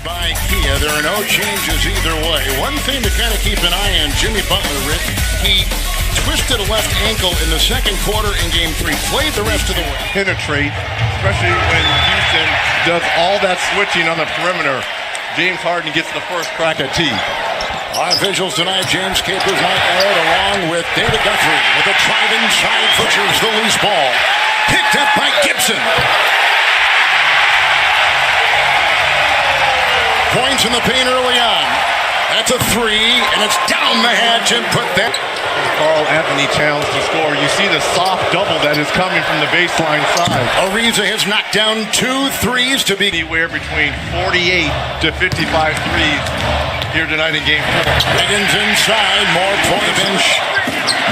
By Kia, there are no changes either way. One thing to kind of keep an eye on, Jimmy Butler, Rick, he twisted a left ankle in the second quarter in Game 3, played the rest of the way. Penetrate, especially when Houston does all that switching on the perimeter. James Harden gets the first crack at T. Our visuals tonight, James capers Mike Arrett along with David Guthrie with a driving side butchers the loose ball. Picked up by Gibson. Points in the paint early on. That's a three, and it's down the hatch and put that. Carl Anthony Towns to score. You see the soft double that is coming from the baseline side. Ariza has knocked down 2 threes to be anywhere between 48 to 55 threes here tonight in Game 4. Wiggins inside, more point bench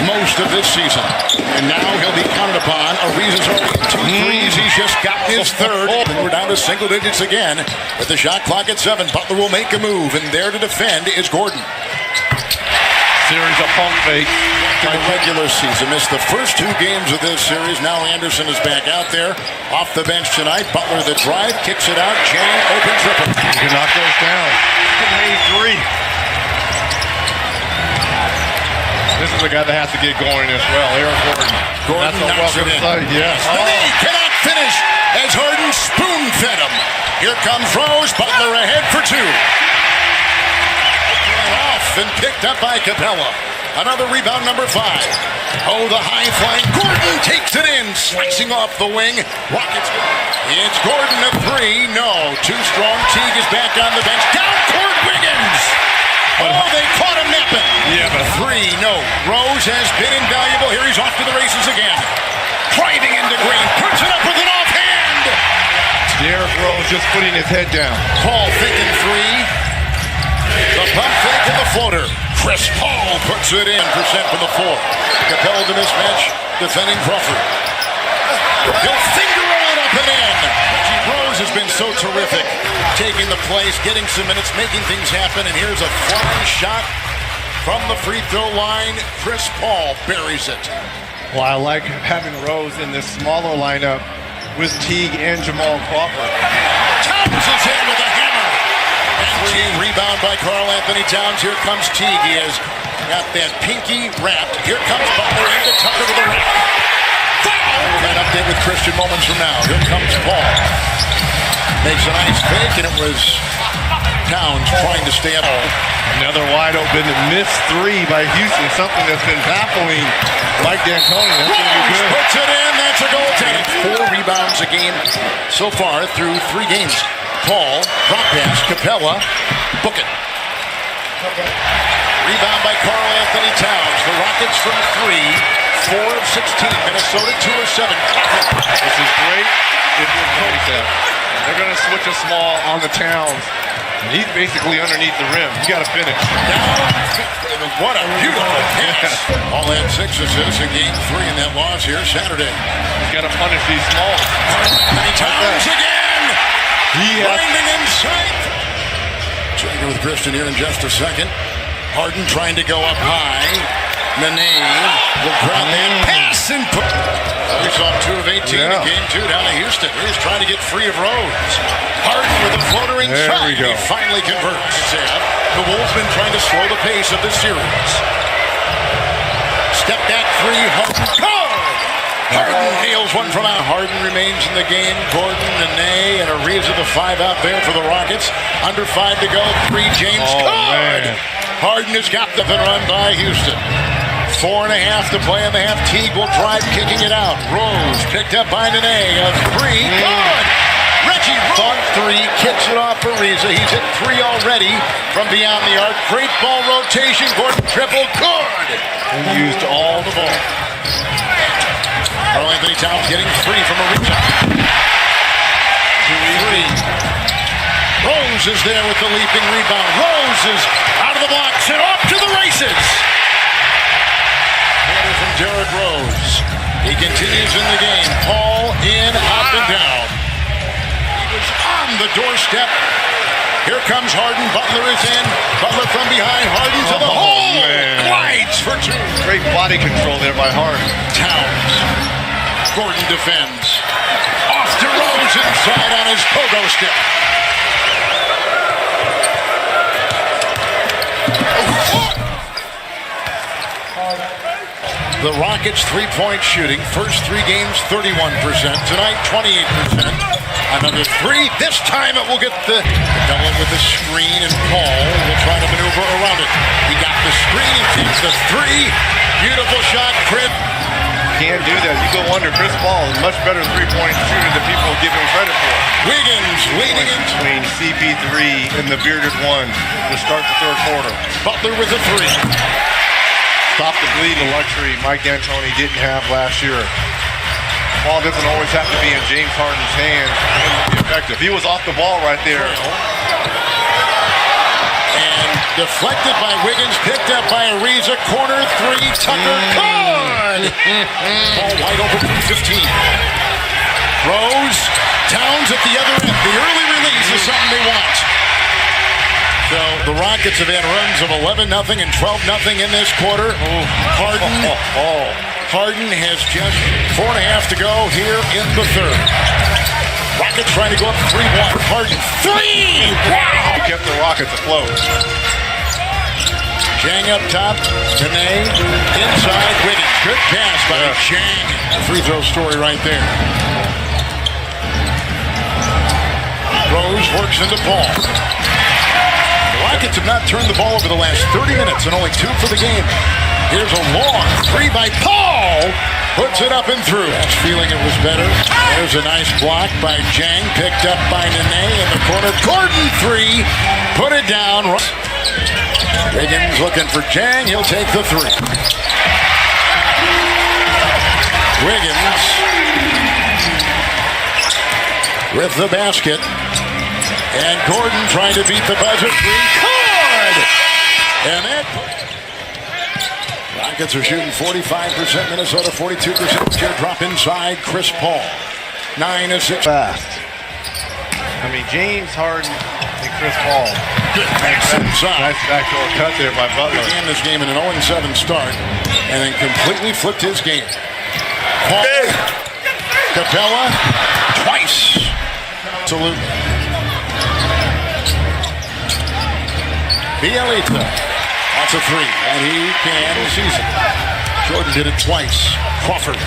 most of this season. And now he'll be counted upon. Ariza's already 2 threes. He's just got his third. We're down to single digits again. With the shot clock at 7, Butler will make a move, and there to defend is Gordon. Series of pump fake. In the regular season, missed the first 2 games of this series. Now Anderson is back out there, off the bench tonight. Butler the drive, kicks it out. Jang, open triple. You can knock those down. Made 3. This is the guy that has to get going as well. Aaron Gordon. Gordon knocks it in. Yes. Oh. He cannot finish as Harden spoon-fed him. Here comes Rose. Butler ahead for 2. Off and picked up by Capella. Another rebound, number 5. Oh, the high flying. Gordon takes it in, slicing off the wing. Rockets. It's Gordon at 3. No, too strong. Teague is back on the bench. Down court, Wiggins. Oh, they caught him napping. Yeah, but 3, no. Rose has been invaluable. Here he's off to the races again. Driving into Green. Puts it up with an offhand. Derrick Rose just putting his head down. Paul thinking 3. The pump fake and the floater. Chris Paul puts it in. Percent from the 4. Capella the mismatch. Defending Crawford. He'll finger roll it up and in. Reggie Rose has been so terrific. Taking the place, getting some minutes, making things happen. And here's a flying shot from the free throw line. Chris Paul buries it. Well, I like having Rose in this smaller lineup with Teague and Jamal Crawford. Towns is in with a hammer. And rebound by Karl Anthony Towns. Here comes Teague. He has got that pinky wrapped. Here comes Butler into Tucker with a wrap. Foul! An update with Christian moments from now. Here comes Paul. Makes a nice fake, and it was Towns trying to stay up. Another wide open missed 3 by Houston. Something that's been baffling Mike D'Antoni. That's going to be good. Puts it in. That's a goaltending. 4 rebounds a game so far through 3 games. Paul, drop pass, Capella, book it. Rebound by Karl Anthony Towns. The Rockets from 3, 4 of 16. Minnesota 2 of 7. This is great if you're coach that. They're going to switch a small on the Towns. And he's basically underneath the rim. You got to finish. What a beautiful pass. All had 6 assists in Game 3 in that loss here Saturday. He's got to punish these smalls. Anthony Towns again. Winding inside. Checking with Christian here in just a second. Harden trying to go up high. Nene will grab that pass and put. We saw 2 of 18 in Game 2 down in Houston. He's trying to get free of Rose. Harden with a floater inside. There we go. He finally converts. The Wolves been trying to slow the pace of this series. Step back 3. Harden. Harden nails one from out. Harden remains in the game. Gordon, Nene, and Ariza the 5 out there for the Rockets. Under 5 to go. 3, James. Man. Harden has got the run by Houston. 4.5 to play in the half. Teague will drive, kicking it out. Rose picked up by Nene. A 3. Good. Reggie Rose 3. Kicks it off for Ariza. He's hit 3 already from beyond the arc. Great ball rotation. Gordon triple. Good. And used all the ball. Karl Anthony Towns getting free from Ariza. 3. Rose is there with the leaping rebound. Rose is out of the blocks and off to the races. Header from Derrick Rose. He continues in the game. Paul in, up and down. He was on the doorstep. Here comes Harden. Butler is in. Butler from behind. Harden to the hole. Glides for 2. Great body control there by Harden. Towns. Gordon defends. Off to Rose inside on his pogo stick. the Rockets' three-point shooting. First 3 games, 31%. Tonight, 28%. Another 3. This time it will get the double with the screen, and Paul will try to maneuver around it. He got the screen. He takes the 3. Beautiful shot, Chris. Can't do that. You go under. Chris Paul is a much better three-point shooter than people give him credit for. Wiggins leading in between CP3 and the bearded one to start the third quarter. Butler with a 3. Stop the bleed, the luxury Mike D'Antoni didn't have last year. The ball doesn't always have to be in James Harden's hands for him to be effective. He was off the ball right there. And deflected by Wiggins, picked up by Ariza. Corner 3, Tucker. Good! Ball wide open from 15. Rose, Towns at the other end. The early release is something they want. So the Rockets have had runs of 11-0 and 12-0 in this quarter. Harden has just 4.5 to go here in the third. Rockets trying to go up 3-1. Harden, 3! Wow! He kept the Rockets afloat. Chang up top. Nene inside. Wiggins. Good pass by Chang. Free throw story right there. Rose works into Paul. The Rockets have not turned the ball over the last 30 minutes and only 2 for the game. Here's a long 3 by Paul. Puts it up and through. That's feeling it was better. There's a nice block by Chang. Picked up by Nene in the corner. Gordon 3. Put it down. Wiggins looking for Chang. He'll take the 3. Wiggins with the basket. And Gordon trying to beat the buzzer. 3. Good! And that... Rockets are shooting 45%. Minnesota 42%. Teardrop inside. Chris Paul. 9 of 6. Fast. I mean, James Harden and Chris Paul. Good pass inside. Nice backdoor cut there by Butler. Began this game in an 0-7 start and then completely flipped his game. Paul. Capella. Twice. Absolutely. Bielitsa. That's a 3. And he can seize it. Jordan did it twice. Crawford.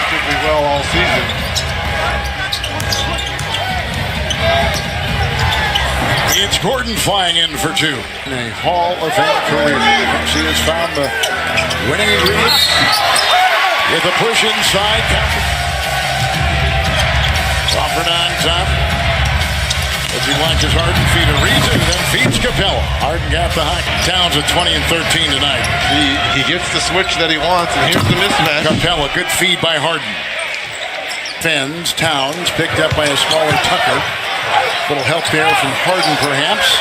Did be well all season. It's Gordon flying in for 2. In a Hall of Fame career. He has found the winning ingredients with a push inside. Crawford on top. As he watches Harden feed Ariza, and then feeds Capella. Harden got the high. Towns at 20 and 13 tonight. He gets the switch that he wants, and here's the mismatch. Capella, good feed by Harden. Fens, Towns, picked up by a smaller Tucker. Little help there from Harden, perhaps.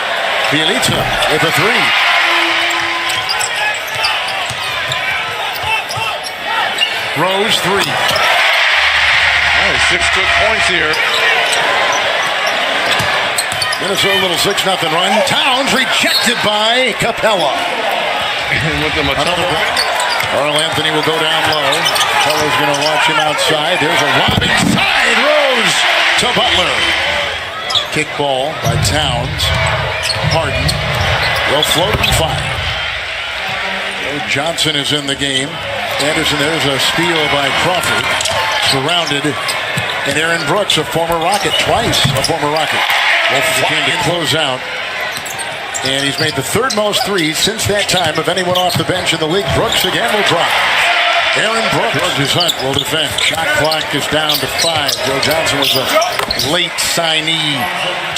Bielitsa with a 3. Rose, 3. Nice, 6 quick points here. Minnesota little 6-0 run. Towns rejected by Capella. With the Carl Anthony will go down low. Capella's going to watch him outside. There's a lob inside. Rose to Butler. Kick ball by Towns. Harden will float and fire. Johnson is in the game. Anderson, there's a steal by Crawford. Surrounded. And Aaron Brooks, a former Rocket. Twice a former Rocket. Came to close out. And he's made the 3rd most threes since that time of anyone off the bench in the league. Brooks again will drop. Aaron Brooks. George Hunt will defend. Shot clock is down to 5. Joe Johnson was a late signee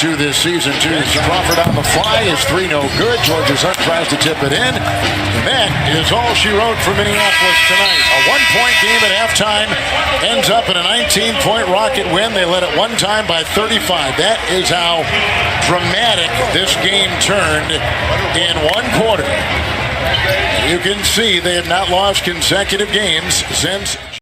to this season, too. Crawford on the fly is 3 no good. George Hunt tries to tip it in. And that is all she wrote for Minneapolis tonight. A 1-point game at halftime ends up in a 19-point Rocket win. They led at one time by 35. That is how dramatic this game turned in 1 quarter. You can see they have not lost consecutive games since